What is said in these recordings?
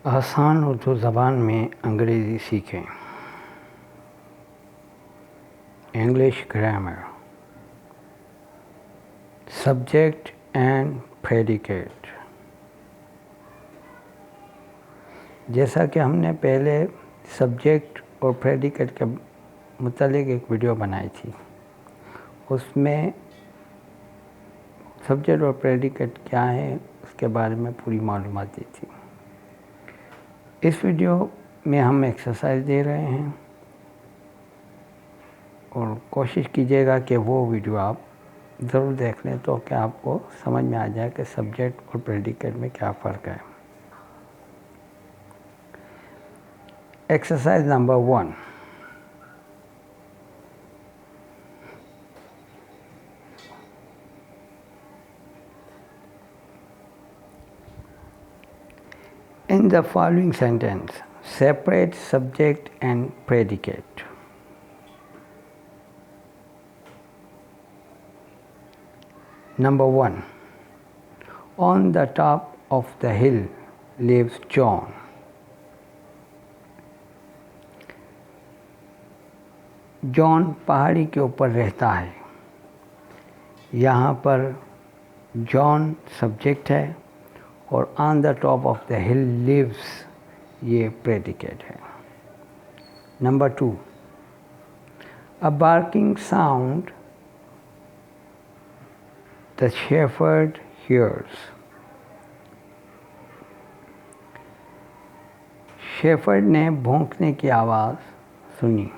आसान उर्दू ज़बान में अंग्रेज़ी सीखें। English grammar, subject and predicate. जैसा कि हमने पहले सब्जेक्ट और प्रेडिकेट के मुतालिक एक वीडियो बनाई थी, उसमें सब्जेक्ट और प्रेडिकेट क्या है उसके बारे में पूरी मालूमात दी थी। इस वीडियो में हम एक्सरसाइज दे रहे हैं और कोशिश कीजिएगा कि वो वीडियो आप ज़रूर देख लें तो कि आपको समझ में आ जाए कि सब्जेक्ट और प्रेडिकेट में क्या फ़र्क है। Exercise number 1, in the following sentence, separate subject and predicate. Number 1, on the top of the hill lives John. John पहाड़ी के ऊपर रहता है। यहाँ पर जॉन सब्जेक्ट है और on the top of the hill lives ये प्रेडिकेट है। Number 2, a barking sound the shepherd hears. Shepherd ने भौंकने की आवाज़ सुनी।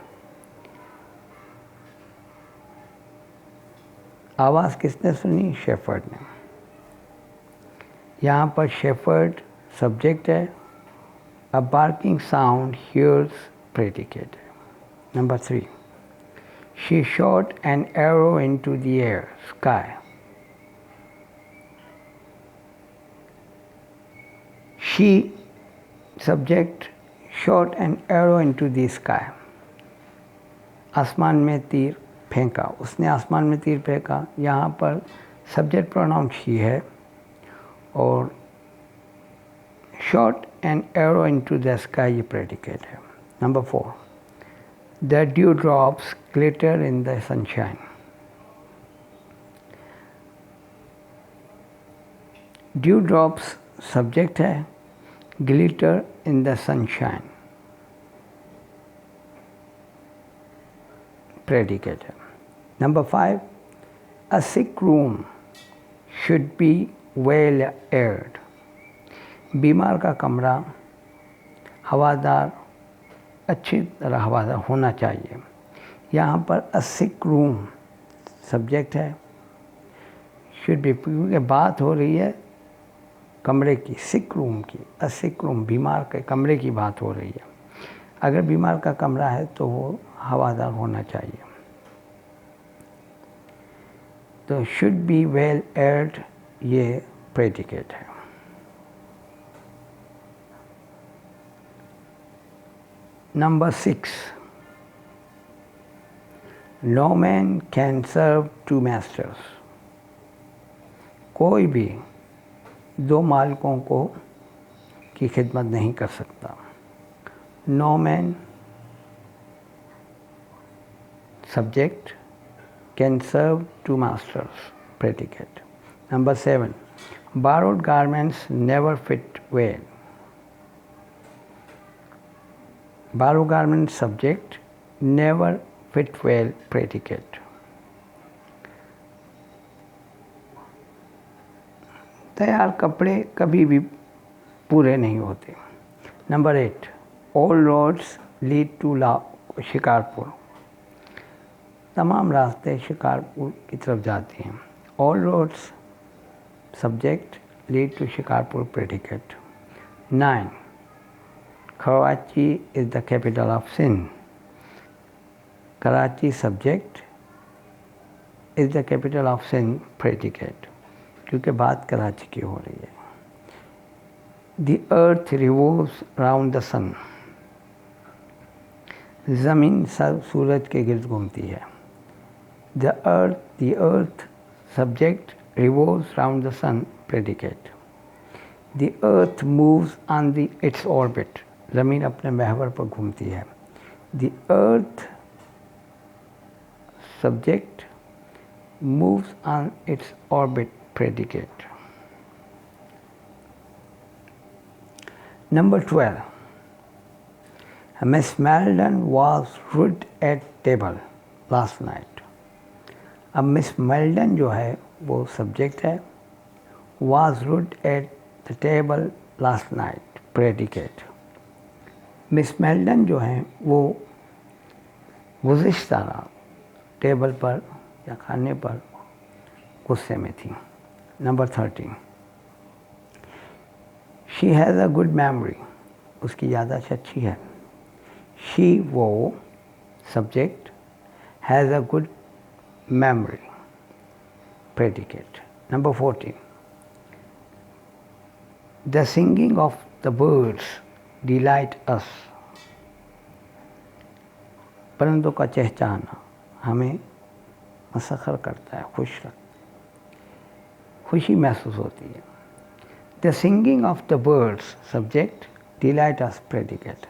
आवाज़ किसने सुनी? शेफर्ड ने। यहाँ पर शेफर्ड सब्जेक्ट है, अ बार्किंग साउंड हियर्स प्रेडिकेट है। Number 3, she shot an arrow into the air sky. She subject, shot an arrow into the sky. आसमान में तीर फेंका, उसने आसमान में तीर फेंका। यहाँ पर सब्जेक्ट प्रोनाउन शी है और shot an arrow into the sky ये प्रेडिकेट है। Number 4, the dew drops glitter in the sunshine. Dew drops subject है, glitter in the sunshine predicate है। Number 5, a sick room should be well aired. बीमार का कमरा हवादार, अच्छी तरह हवादार होना चाहिए। यहाँ पर अ सिक रूम सब्जेक्ट है, शुड बी, क्योंकि बात हो रही है कमरे की, सिक रूम की। अ सिक रूम, बीमार के कमरे की बात हो रही है। अगर बीमार का कमरा है तो वो हवादार होना चाहिए। तो शुड बी वेल एयर्ड ये प्रेडिकेट है। Number 6, no man can serve two masters. कोई भी दो मालिकों को की खिदमत नहीं कर सकता। No man subject, can serve two masters predicate. Number 7, borrowed garments never fit well. Borrowed garments subject, never fit well predicate. तैयार कपड़े कभी भी पूरे नहीं होते। Number 8, all roads lead to Shikarpur. तमाम रास्ते शिकारपुर की तरफ जाते हैं। all roads subject, lead to Shikarpur predicate. 9, Karachi is the capital of Sindh. Karachi subject, is the capital of Sindh predicate, क्योंकि बात कराची की हो रही है। The earth revolves round the sun. ज़मीन सूरज के गिर्द घूमती है। The earth subject, revolves round the sun predicate. The earth moves on its orbit. ज़मीन अपने महवर पर घूमती है. The earth subject moves on its orbit. Predicate. Number 12. Miss Maldon was rude at table last night. अब miss Meldon जो है वो subject है. Was rude at the table last night. Predicate. Miss Meldon जो है वो गुज़िश्ता रात टेबल पर या खाने पर गुस्से में थी. Number 13. She has a good memory. उसकी याददाश्त अच्छी है. शी वो subject has a good memory. Predicate. Number 14. The singing of the birds delight us. परिंदों का चहचहाना हमें मसखर करता है, खुशी महसूस होती है. The singing of the birds subject delight us. Predicate.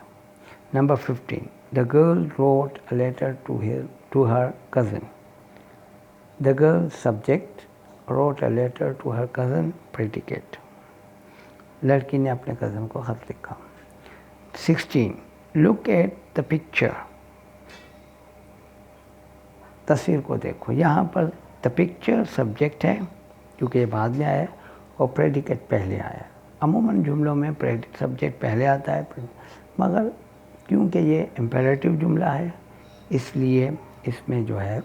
Number 15. The girl wrote a letter to her cousin. The girl subject wrote a letter to her cousin. Predicate. लड़की ने अपने कज़न को ख़त लिखा. 16. Look at the picture. तस्वीर को देखो. यहाँ पर the picture सब्जेक्ट है क्योंकि ये बाद में आया है और प्रेडिकेट पहले आया है. अमूमन जुमलों में सब्जेक्ट पहले आता है, मगर क्योंकि ये इम्पेरेटिव जुमला है इसलिए इसमें जो है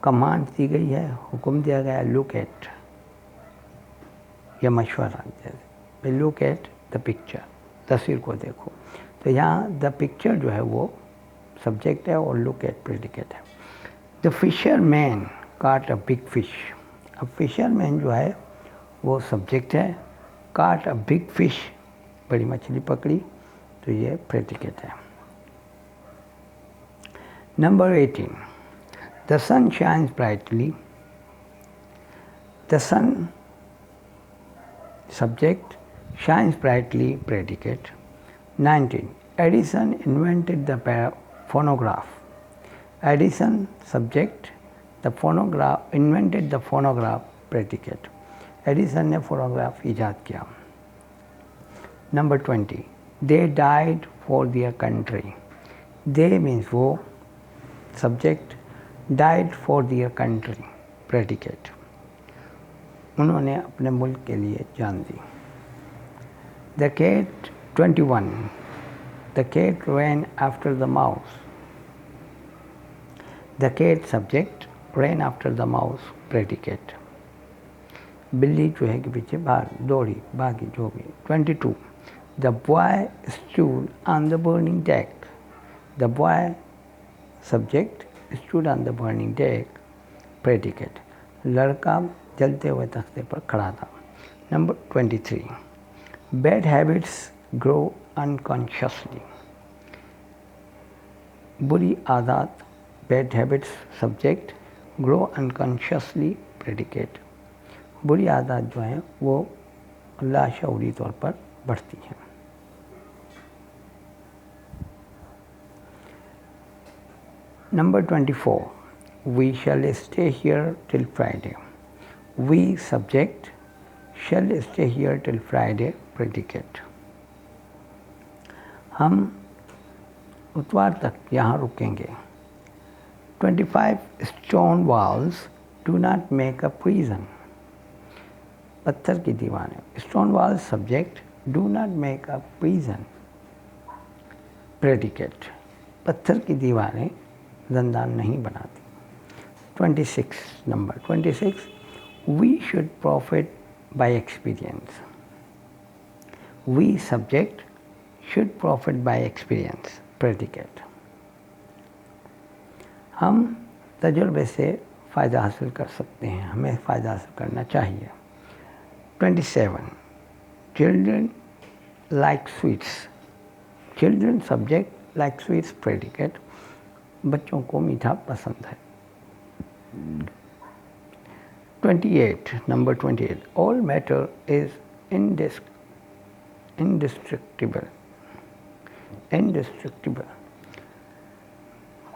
कमांड दी गई है, हुक्म दिया गया है. लुक एट या मशवरा, जैसे लुक एट द पिक्चर, तस्वीर को देखो. तो यहाँ द पिक्चर जो है वो सब्जेक्ट है और लुक एट प्रेडिकेट है. द फिशर मैन काट अ बिग फिश. अब फिशर मैन जो है वो सब्जेक्ट है. काट अ बिग फिश, बड़ी मछली पकड़ी, तो ये प्रेडिकेट है. Number 18. The sun shines brightly. The sun subject shines brightly. Predicate. 19. Edison invented the phonograph. Edison subject the phonograph invented the phonograph. Predicate. Edison ने phonograph इजाद किया. Number 20. They died for their country. They means वो subject died for their country. Predicate. उन्होंने अपने मुल्क के लिए जान दी. The cat. 21. The cat ran after the mouse. The cat subject ran after the mouse. Predicate. बिल्ली चूहे के पीछे दौड़ी, भागी, जो भी. 22. The boy stood on the burning deck. The boy subject stood on the burning deck. Predicate. लड़का जलते हुए तख्ते पर खड़ा था. Number 23. Bad habits grow unconsciously. बुरी आदत, bad habits subject grow unconsciously. Predicate. बुरी आदत जो हैं वो लाशऊरी तौर पर बढ़ती हैं. Number 24. We shall stay here till Friday. We subject shall stay here till Friday. Predicate. हम इतवार तक यहाँ रुकेंगे. 25. Stone walls do not make a prison. पत्थर की दीवारें. Stone walls subject do not make a prison. Predicate. पत्थर की दीवारें ज़ंदान नहीं बनाती. 26. Number 26. We should profit by experience. We subject should profit by experience. Predicate. हम तजुर्बे से फ़ायदा हासिल कर सकते हैं, हमें फ़ायदा हासिल करना चाहिए. 27. Children like sweets. Children subject like sweets. Predicate. बच्चों को मीठा पसंद है. 28, number 28. All matter is indestructible. Indestructible.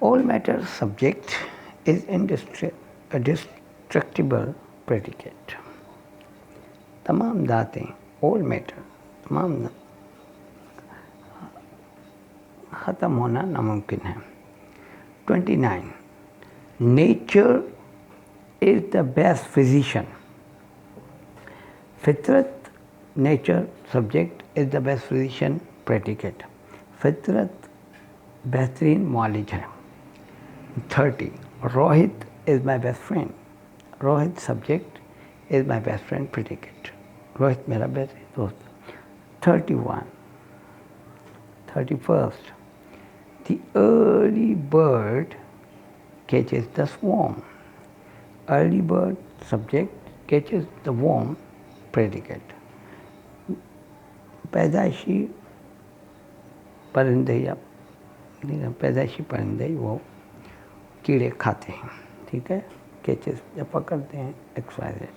All matter subject is indestructible predicate. तमाम दातें, all matter, तमाम ख़त्म होना नामुमकिन है. 29. Nature is the best physician. फितरत, nature subject is the best physician predicate. फितरत बेहतरीन मुआलिज है. 30. Rohit is my best friend. Rohit subject is my best friend predicate. Rohit मेरा बेहतरीन दोस्त. 31. 31st. The early bird catches the swarm. Early bird subject catches the worm predicate. पैदाइशी परिंदे या पैदाइशी परिंदे वो कीड़े खाते हैं, ठीक है. कैचेस जब पकड़ते हैं एक्सरसाइज.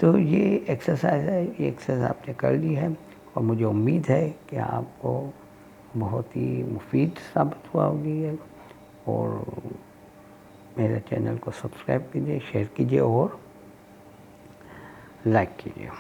तो ये एक्सरसाइज है, ये एक्सरसाइज आपने कर ली है और मुझे उम्मीद है कि आपको बहुत ही मुफीद साबित हुआ होगी. और मेरे चैनल को सब्सक्राइब कीजिए, शेयर कीजिए और लाइक कीजिए.